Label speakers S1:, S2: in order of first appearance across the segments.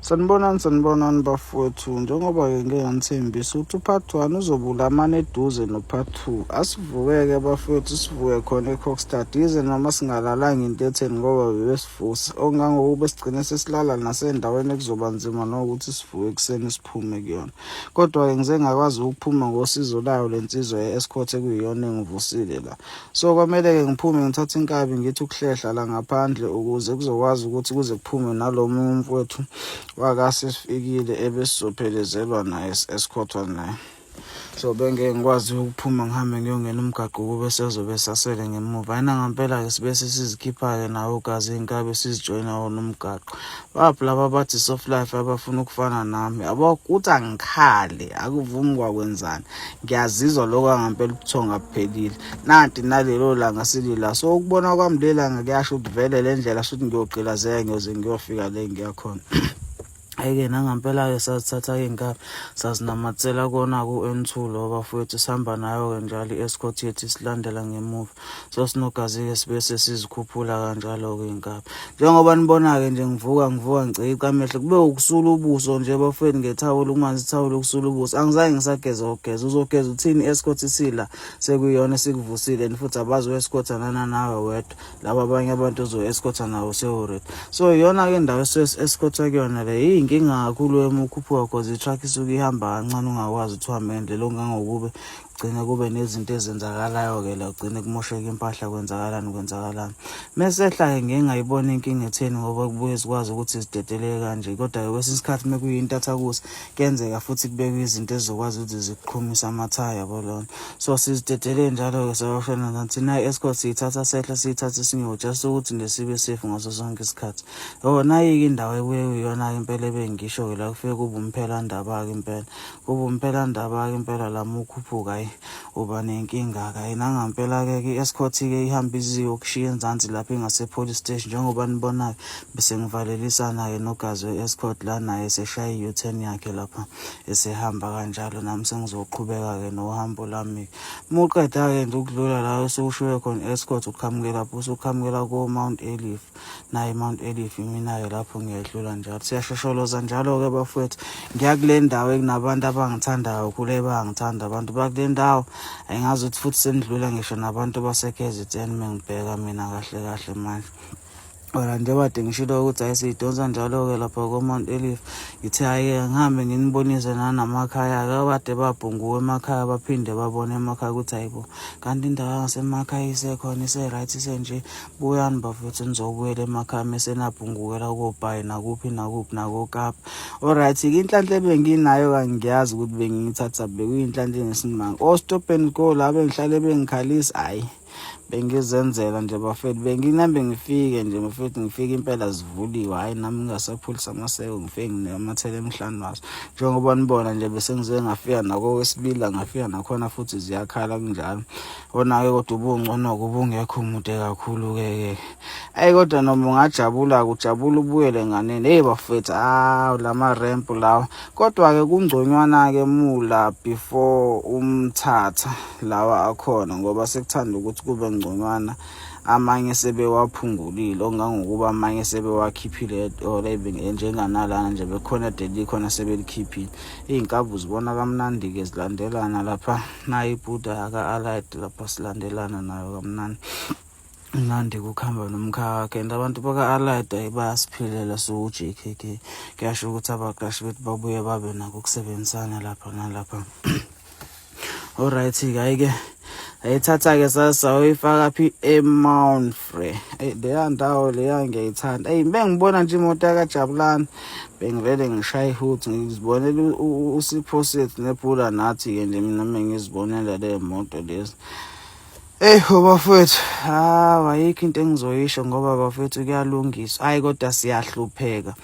S1: Sanibonani bafowethu, njengoba-ke ngeke nganithembisa ukuthi u-part 1 uzobulamana eduze no-part 2. Asivuke-ke bafowethu, sivuke khona e-Kokstad, yize noma singalalanga into etheni ngoba bebesivusa. Okungangokuba sigcine sesilala nasendaweni ekuzoba nzima nokuthi sivuke ekuseni siphume kuyona. Kodwa-ke ngize ngakwazi ukuphuma ngosizo layo le nsizwa ye-escort ekuyiyona engivusile la. So kwamele-ke ngiphume ngithathe inkabi ngithi ukuhlehla la ngaphandle ukuze kuzokwazi ukuthi kuze kuphume nalo munye umfowethu wakasesifikile ebesizophelezelwa naye escortwa naye. So bengeke ngikwazi ukuphuma ngihambe ngiyongena umgaqo kube sezobe sasele ngemuva. Ayina ngempela-ke sibe sizikhipha-ke nawo ugazi iy'nkabi sizijoyina wona umgaqo. Baphi laba bathi soft life abafuna ukufana nami. Yabo kuthi angikhale akuvumi kwakwenzani. Ngiyazizwa lokho angempela ubuthongo abuphelile. Nanti nalelo langa silila. So ukubona kwami le langa kuyasho ukuthi vele le ndlela futhi ngiyogqilazeka ngiyoze ngiyofika le ngiyakhona. Ayike nangampela-ke sathatha iy'nkabi sazinamathela kona ku-N2 lo bafowethu sihamba nayo-ke njalo i-escort yethu isilandela ngemuva. So sinogazi-ke sibe sesizikhuphula kanjalo-ke iy'nkabi. Njengoba nibona-ke nje ngivuka ngicika amehlo kube ukusula ubuso nje bafowethu ngethawula ukumanzi ithawula ukusula ubuso. Angizange ngisageza uzogeza uthini i-escort isila sekuyiyona esikuvusile and futhi abazi u-escort nawe wedwa. Laba abanye abantu ozo-escort nawo sewu-ready. So iyona-ke indawo escort kuyona le inkinga kakhulu emukhuphuka cause i-truck isuke ihamba kancane ungakwazi ukuthi uhambe ngendlela okungangokube gcine kube nezinto ezenzakalayo-ke la ugcine kumosheka impahla kwenzakalani. Mesehla-ke ngeke ngayibona inkinga etheni ngoba kubuye sikwazi ukuthi sidedeleke kanje. Kodwa-ke kwesinye isikhathi mekuyinto athakusa kuyenzeka futhi kubekwe izinto ezizokwazi ukuthi ziqhumisa amathaya yabo lona. So sizidedele njalo-ke sayoshona nathi na i-escort siyithatha sehla siyithathe just ukuthi nje sibe safe ngaso sonke isikhathi. Nayi-ke indawo ekuyiyona impela ebengisho-ke la kufike kube umphelandaba-ke impela. Kube umphelandaba-ke impela lama ukhuphuka uba nenkinga-ke. Nangampela-ke i-escort-ke ihamba iziyokushiya enzansi lapho ingase-police station. Njengoba nibonayo bese ngivalelisana-ke nogazi we-escort la naye eseshaya i-U-turn yakhe lapha esehamba kanjalo. Nami sengizoqhubeka-ke nohambo lami. Muqeda-ke nje ukudlula la osekushiwe khona i-escort uqhamukela lapho usuqhamukela ko-Mount Eliff. Naye Mount Eliff mina-ke lapho ngiyedlula njalo. Siyashosholoza njalo-ke bafowethu. Ngiyakule ndawo ekunabantu abangithandayo kakhulu bangithanda abantu bakule ndawo. Ayingazi ukuthi futhi sendlula ngisho nabantu base-KZN mengibheka mina kahle manje. Njengoba ngishilo ukuthi ayisiyidonsa njalo-ke lapha ko-Mount Eliff. Ngithe hhayi-ke ngihambe nginibonise nanamakhaya-ke kade babhunguwe emakhaya baphinde babone emakhaya ukuthi hayibo kanti indawo yangasemakhaya isekhona ise-right isenje. Buyani bafethu nizobuyela emakhaya mesenabhungukela koBhayi nakuphi nakoKapa. Alright-ke inhlanhla ebenginayo kangiyazi ukuthi bengiyithatha bekuyinhlanhla engesimanga. O-stop and go la bengihlale bengikhalisa hhayi. Bengizenzela nje bafethu benginambe ngifike nje bafethu ngifike impela zivuliwe. Hhayi nami ngingasaphulisa amaseko ngifike nginamathela emhlane wazo. Njengoba nibona nje bese ngize ngafika nako kwesibili ngafika nakhona futhi ziyakhala kunjalo. Ona-ke kodwa ubungcono-ke ubungekho mude kakhulu-ke. Kodwa noma ungajabula kujabula ubuyele nganeni. Hey bafethu lama ramp lawa. Kodwa-ke kungconywana-ke mula before umthatha lawa akhona ngoba sekuthanda ukuthi kube ngconywana. Amanye sebewaphungulile okungangokuba amanye sebewakhiphile or njenganalana nje bekhona deli khona sebelikhiphile. Iy'nkabi zibona kamnandi-ke zilandelana lapha. Nayi ibhuda yaka-Allied lapha silandelana nayo kamnandi. Mnandi kukhamba nomkhaya wakhe and abantu baka-Allied bayasiphilela so JKK. Kuyasho ukuthi abaqashi bethu babuye babe nako ukusebenzisana lapha nalapha. Alright-ke hhayi-ke ayithatha-ke sayoyifaka phi eMount Frere. Leya ndawo leya ngiyayithanda. Bengibona nje imoto yakwaJabulani bengivele ngishaya ihuthi ngizibonela uSipho Sethu nebhula nathi-ke nje mina ngizibonela le moto lezi. Bafethu ayikho into engizoyisho ngoba bafethu kuyalungiswa. Hhayi kodwa siyahlupheka.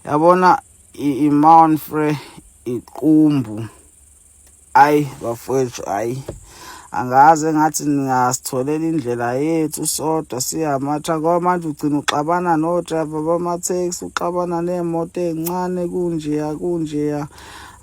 S1: Yabona i-Mount Frere iqumbu. Hayi bafethu hayi. Angaze ngathi ningasitholela indlela yethu sodwa siyamatha ngoba manje ugcina uxabana no-driver bama-taxi uxabana nemoto ey'ncane kunjeya.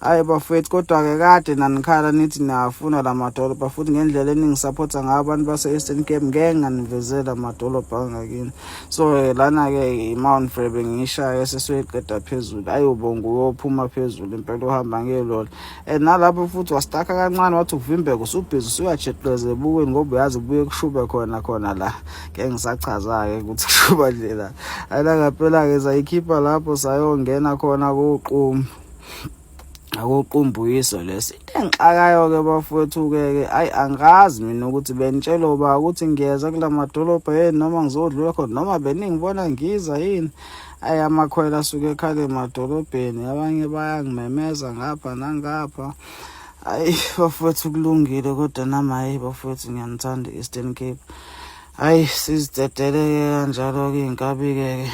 S1: Hayi bafethu, kodwa-ke kade nanikhala nithi niyafuna la madolobha, futhi ngendlela eningisapotha ngayo abantu base-Eastern Cape ngeke nganivezela amadolobha angakini. So lana-ke i-Mount Frere ngiyishaya sesoyiqeda phezulu. Ayobonga uyophuma phezulu impela uhamba ngeloli. And nalapho futhi wasitaka kancane wathi ukuvimbeka usubhizi usuyajetleza ebukweni ngoba uyazi kubuye kushube khona la. Ngeke ngisachaza-ke ukuthi kushuba nje la. Ngaphela-ke sayikhipha lapho sayongena khona kuqumbu. Akuqumbuyiso lesi. Into engixakayo-ke bafowethu-ke ayi angazi mina ukuthi benitshela uba ukuthi ngiyeza kula madolobha yini noma ngizodlula khona noma beningibona ngiza yini. Ayi amakhwela asuke ekhale emadolobheni, abanye bayangimemeza ngapha nangapha. Hayi bafowethu kulungile, kodwa nami hayi bafowethu ngiyanithanda i-Eastern Cape. Hayi sizidedele-ke kanjalo-ke iy'nkabi-ke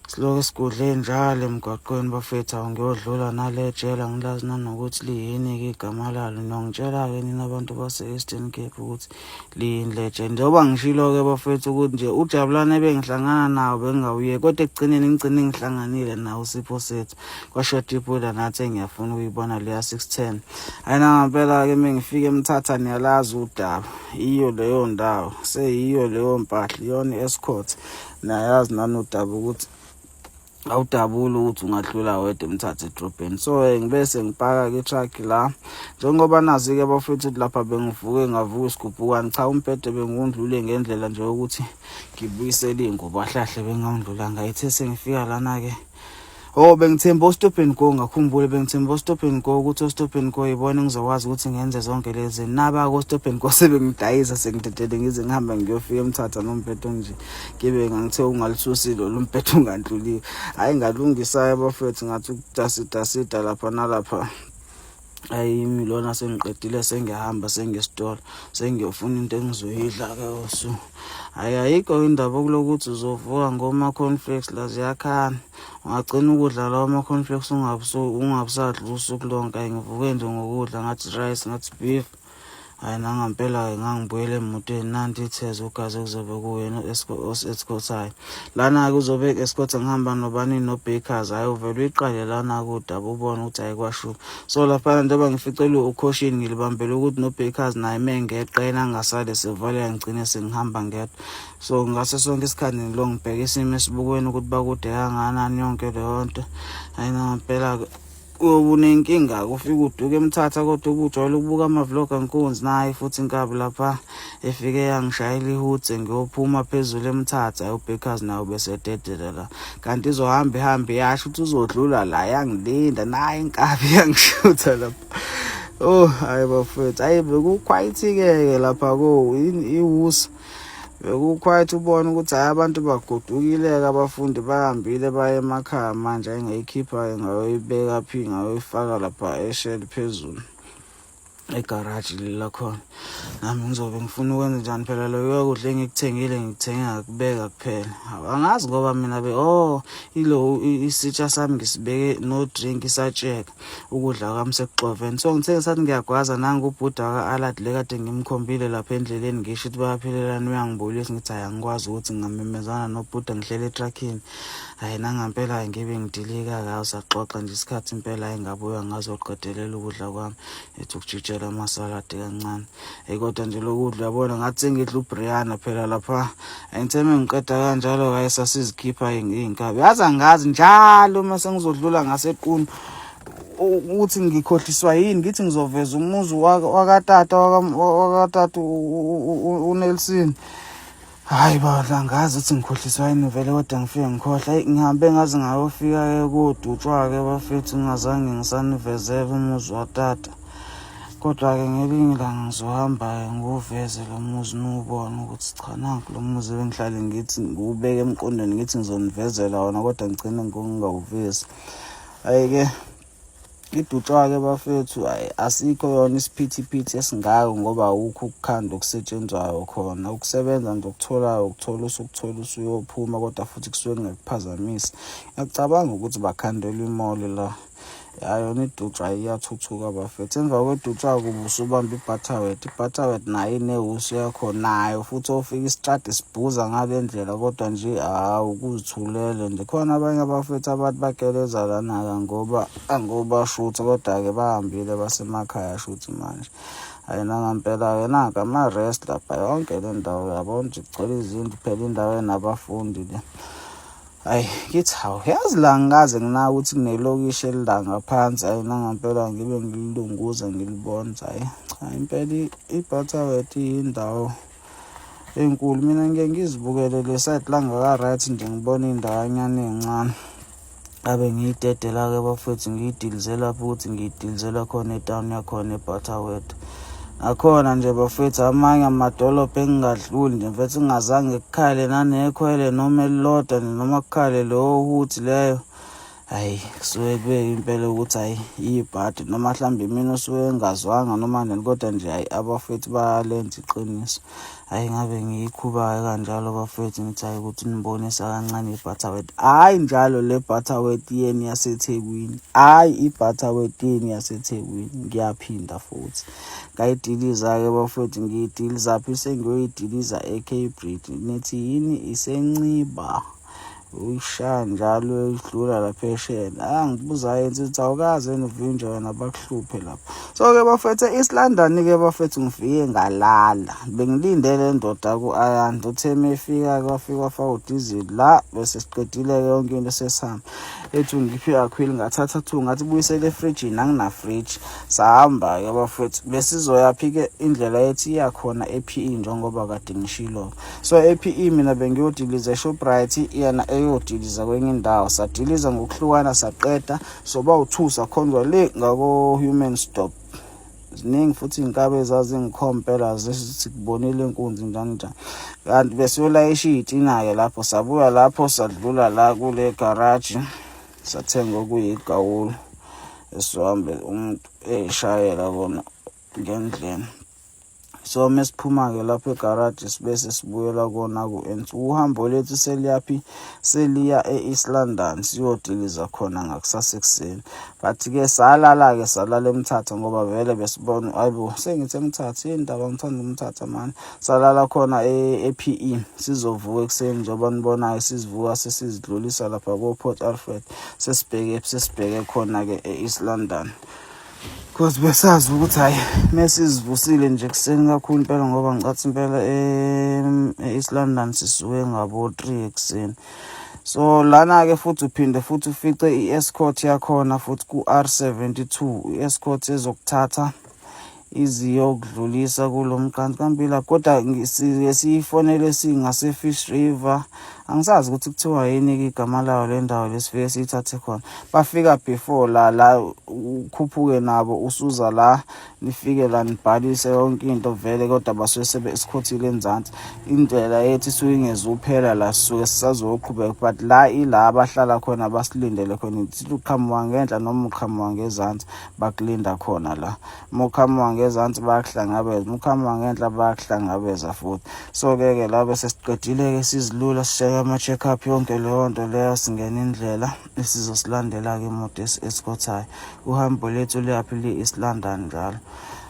S1: silokhu sigudle njalo emgwaqweni bafethu. Ngiyodlula nale jela ngilazi nanokuthi liyini-ke igama lalo. Nongitshela-ke nina abantu base-Eastern Cape ukuthi liyini le jela. Njengoba ngishilo-ke bafethu ukuthi nje uJabulane ebengihlangana nawo bengingawuye, kodwa ekugcineni ngigcine ngihlanganile nawo uSipho Sethu. Kwashoda ibhoda nathi ngiyafuna ukuyibona leya 610. Hayi nangempela-ke mengifika eMthatha niyalazi udaba. Iyo leyo ndawo, seyiyo leyo mpahla, iyona i-escort. Nayazi nanodaba ukuthi awudabula ukuthi ungadlula wedwa eMthatha edrobheni. So ngibese ngipaka-ke itruck la. Njengoba nazi-ke bafethu lapha bengivuke ngavuka isigubhukani, cha umpede bengundlule ngendlela nje ukuthi ngibuyisele iy'ngubo ahlahle bengawundlula ngayithe sengifika lana-ke. Bengithemba u-stop and go, ngakhumbule bengithemba u-stop and go ukuthi u-stop and go yibona ngizokwazi ukuthi ngenze zonke lezi. Naba ko-stop and go sebengidayisa sengidedele ngize ngihamba ngiyofika eMthatha nomphetho nje. Ngibe ngangithe ungalisusi lolu mphetho ungandluliwe. Hayi ngalungisayo bafethu ngathi ukutasida lapha nalapha. Hayi lona sengiqedile sengiyahamba sengisitolo sengiyofuna into engizoyidla-ke osu. Hayi ayikho indaba okulokuthi uzovuka ngoma cornflakes la ziyakhana. Ungagcina ukudla lawo ama-cornflakes ungabusadla usuku lonke. Hayi ngivuke nje ngokudla ngathi rice ngathi beef. Hayi nangempela-ke ngangibuyela emotweni nanti itheze ugazi kuzobe kuyena escortayo. Lana-ke uzobe escorta ngihamba nobani no-bakers. Hayi uvele uyiqale lana-ke udaba ubone ukuthi hayi kwashuba. So laphana njengoba ngificele ukhoshini ngilibambele ukuthi no-bakers naye mengeqe yena angasale sevale ngigcine sengihamba ngedwa. So ngase sonke isikhathi ngilo ngibheka isimo esibukweni ukuthi bakude kangakanani yonke leyo nto. Hayi ngempela-ke unenkinga ufika uduke eMthatha kodwa ubujwayele ukubuka ama-vlog ankunzi naye futhi inkabi lapha efike yangishayela ihudze ngiyophuma phezulu eMthatha. U-bakers nayo besededela la, kanti izohamba ihambe yasho ukuthi uzodlula la, yangilinda naye inkabi yangishutha lapha. Hayi bafethu, hayi bekukhwayithi-ke lapha iwusa. Bekukhwayithi ubona ukuthi hayi abantu bagodukile-ke abafundi bahambile baye emakhaya manje. Ayingayikhipha-ke ngayoyibeka phi ngayoyifaka lapha esheli phezulu egaraji lila khona. Nami ngizobe ngifuna ukwenza njani phela loyo kudla engikuthengile ngikuthenge ngakubeka kuphela. Angazi ngoba mina ilo isitsha sami ngisibeke no drink isatsheka ukudla kwami sekuxovene. So ngithe ngisathi ngiyagwaza nangu ubhuda ka-Alad le kade ngimkhombile lapha endleleni ngisho ukuthi bayaphelelana uyangibulisa ngithi hayi angikwazi ukuthi ngingamemezana nobhuda ngihlele etruckini. Hayi nangempela ngibe ngidilika-ke awusaxoxa nje isikhathi impela engabuya ngazoqedelela ukudla kwami ethi ukujitshela amasaladi kancane. Kodwa nje lokudla yabona ngathi sengidla uBrianna phela lapha. Ngithe mengiqeda kanjalo hayi sasizikhipha iy'nkabi. Yazi angazi njalo uma sengizodlula ngasequnu ukuthi ngikhohliswa yini ngithi ngizoveza umuzi wakatata uNelson. Hayi badla ngazi ukuthi ngikhohliswa yini vele kodwa ngifike ngikhohlwa. Hayi ngihambe ngaze ngayofika-ke kodutshwa-ke bafethu ngingazange ngisanivezele umuzi watata. Kodwa-ke ngelinye ilanga ngizohamba-ke ngiwuveze lo muzi niwubone ukuthi cha nanku lo muzi bengihlale ngithi ngiwubeke emqondweni ngithi ngizonivezela wona kodwa ngigcine ngingawuvezi. Hayi-ke idutshwa-ke bafethu hayi asikho yona isiphithiphithi esingako ngoba awukho ukukhanda okusetshenzwayo khona. Ukusebenza nje okutholayo ukuthola usuyophuma kodwa futhi kusuke kungekuphazamisi. Ngiyacabanga ukuthi bakhandelwa imoli la yona iDutra iyathuthuka bafethu. Emva kweDutra kuba usubamba iButterworth nayo inewusu yakho nayo futhi ofika isitradi sibhuza ngale ndlela, kodwa nje ukuzithulele nje. Khona abanye abafethu abathi bageleza lana-ke ngoba shutha, kodwa-ke bahambile basemakhaya shuthi manje. Hayi nangampela-ke nanka ama-rest lapha yonke le ndawo yabona nje kugcwele izindlu phela indawo enabafundi le. Hayi kithi hawu, yazi la ngikaze ngina ukuthi kunelokishi elila ngaphansi. Hayi nangampela ngibe ngilunguza ngilibona. Hayi impela iButterworth iyindawo enkulu. Mina ngike ngizibukele le side la ngaka-right nje ngibona iy'ndawanyana ey'ncane. Abe ngiyidedela-ke bafethu ngiyidilize lapho ukuthi ngiyidilizela khona etown yakhona eButterworth. Nakhona nje bafethu amanye amadolobha engingadluli nje mfethu ngingazange kukhale nanekhwele noma elilodwa noma kukhale lo huthi leyo. Hayi kusuke kube impela ukuthi hayi ibhadi noma mhlawumbe mina usuke engazwanga noma nini, kodwa nje hayi abafethu bayalenza iqiniso. Hayi ngabe ngiyikhuba kanjalo bafethu ngithi hayi ukuthi nibonisa kancane iButterworth. Hayi njalo le Butterworth yeni yaseThekwini, hayi iButterworth yeni yaseThekwini ngiyaphinda futhi ngayidiliza-ke bafethu. Ngiyidiliza phi? Sengiyoyidiliza eCape Breede. Nithi yini? IseNciba. Uyishaya njalo idlula la phesheya. Ngibuza yenze ukuthi awukaze uvinjwa wena bakuhluphe lapho. So-ke bafethu e-East London-ke bafethu ngifike ngalala. Bengilindele ndoda ku-Ayanda. Uthe mefika-ke wafika wafaka udizili la bese siqedile-ke yonke into sesihamba. Ethi ungiphi akhwili ngathatha 2 ngathi buyisele efrijini, angina-fridge. Sahamba-ke bafethu besizoyaphi-ke indlela yethi iyakhona ePE njengoba kade ngishilo. So ePE mina bengiyodiliza eShoprite, yena eyodiliza kwenye indawo. Sadiliza ngokuhlukana saqeda soba u2 sakhonzwa le ngako-Human Stop. Ziningi futhi iy'nkabi ezazingikhompela zesithi kubonile inkunzi njani. Kanti besiyolayisha iy'tina-ke lapho sabuya lapho sadlula la kule garage sathenga okuyigawulu esihambe umuntu eyishayela kona ngendlela. So mesiphuma-ke lapho egarage sibese sibuyela kona ku-N2. Uhambo lethu seliyaphi? Seliya e-East London siyodiliza khona ngakusasa ekuseni. But-ke salala-ke salala eMthatha ngoba vele besibona ayibo sengithi eMthatha indaba ngithanda uMthatha manje. Salala khona ePE sizovuka ekuseni njengoba nibonayo sizivuka sesizidlulisa lapha ko-Port Alfred sesibheke khona-ke e-East London. Because besazi ukuthi hayi mesizivusile nje kuseni kakhulu impela ngoba ngicathi impela e-East London sisuke ngabo 3 ekuseni. So lana-ke futhi uphinde futhi ufice i-escort yakhona futhi ku-R72. I-escort ezokuthatha iziyokudlulisa kulo mqanti kaMpila, kodwa siyifonele singase-Fish River. Angisazi ukuthi kuthiwa yini igama layo le ndawo lesifike siyithathe khona. Bafika before la ukhuphuke nabo usuza la nifike la nibhalise yonke into vele, kodwa basuke sebe-escortile enzansi. Indlela yethi isuke ingezuphela la sisuke sisazoqhubeka, but la ila abahlala khona basilindele khona. Ithi uqhamuka ngenhla noma uqhamuka ngezansi bakulinda khona la. Moqhamuka ngezansi bayakuhlangabeza, uqhamuka ngenhla bayakuhlangabeza futhi. So-ke la bese siqedile-ke sizilula sishaya ama-check up yonke leyo nto leyo singena indlela esizosilandela-ke imoto escortayo. Uhambo lethu liyaphi? Li-East London njalo.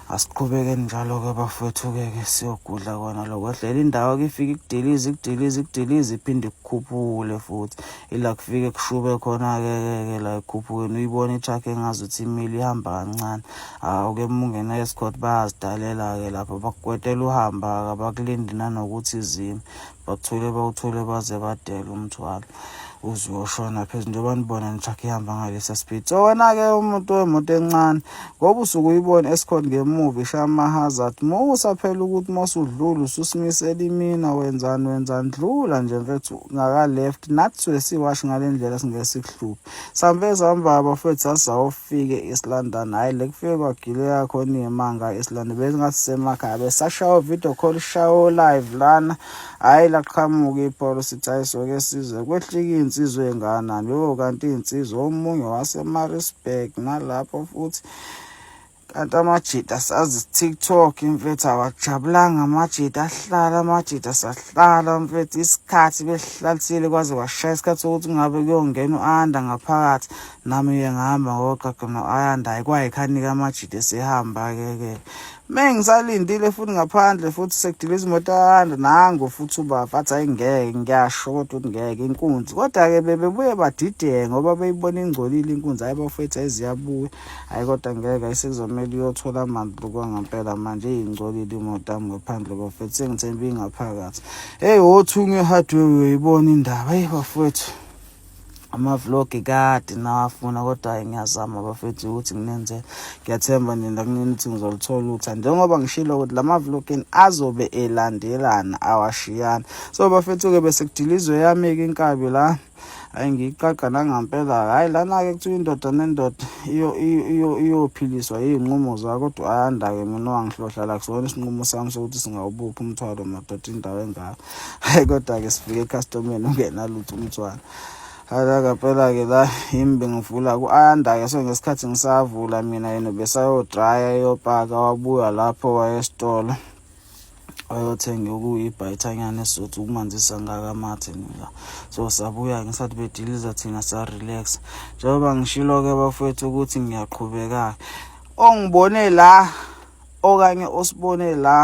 S1: Asiqhubekeni njalo-ke bafethu-ke siyogudla kona lokho. Ehlela indawo-ke ifike ikudilize iphinde ikukhuphule futhi. Ila kufike kushube khona-ke la ikhuphukeni uyibona i-truck engazuthi imile ihamba kancane. Awuke mungena escort bayazidalela-ke lapho bakukwetela uhamba abakulindi nanokuthi izime. Bawuthule baze badele umthwalo uzoshona phezulu njengoba nibona ne-truck ihamba ngalesa speed. So wena-ke umuntu wemoto encane ngoba usuke uyibona escort ngemuva ishaya ama-hazard, usaphela ukuthi masudlula ususimisela imina wenzani dlula nje mfethu ngaka-left. Nathi suke siwashi ngale ndlela singeke sikuhluphe. Sambe sihamba bafethu sasawufike e-East London. Hayi le kufike kwagileka khona iy'manga e-East London besingathi sisemakhaya besashawa video call shawo live lana. Hayi laqhamuka ipholo sithi hayi soke size kwehlika insizwe enganani kanti insizwe omunye waseMaritzburg nalapho futhi. kanti amajita sazi TikTok mfethu awajabulanga amajita ahlala amajita sahlala mfethu isikhathi behlalisile kwaze washaya isikhathi sokuthi ngabe kuyongena uAyanda ngaphakathi nami ngihamba ngoqaqa noAyanda ayikwayikhanika amajita esehamba ke mengisalindile futhi ngaphandle futhi sekudiliza imoto yanda nangu futhi ubafa athi ayingeke ngiyasho kodwa ukuthi ngeke inkunzi kodwa ke bebebuye badideke ngoba beyibona ingcolile inkunzi ayibafethu eziyabuya hayi kodwa ngeke ayisekuzomela uyothola amanzi kwangempela manje ingcolile imoto yami ngaphandle bafethu sengithembe ingaphakathi hey wothunge hardware uyibona indaba hey bafethu ama-vlog kade nawafuna kodwa ngiyazama bafethu ukuthi nginenze ngiyathemba nina kunithi ngizolithola ukuthi njengoba ngishilo ukuthi lama-vlog azobe elandelana awashiyana so bafethu ke bese kudilizwe yami-ke inkabi la hayi ngiyiqaqa nangempela hayi lana-ke kuthiwa indoda nendoda iyophiliswa iy'nqumo zayo kodwa Ayanda-ke mina wangihlohla la kusona isinqumo sami sokuthi singawubuphi umthwalo madoda indawo engayo hayi kodwa-ke sifike ekhastomeni ungenalutho umthwalo ngempela-ke la yimi bengivula ku-Ayanda-ke so ngesikhathi ngisavula mina yena besayodraya eyopaka wabuya lapho wayesitolo wayothenga okuyibhayithanyana esizothi ukumanzisa ngakamathe nila so sabuya ngisathi bediliza thina sa-relax njengoba ngishilo-ke bafethu ukuthi ngiyaqhubeka ongibone la okanye osibone la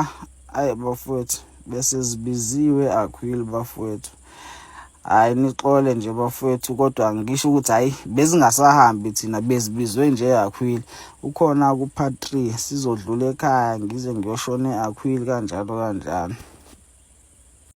S1: ayi bafethu bese zibiziwe akhwili bafethu hayi nixole nje bafethu kodwa ngisho ukuthi hayi bezingasahambi thina bezibizwe nje akhwili ukhona ku part 3 sizodlula ekhaya ngize ngiyoshona eakhwili kanjalo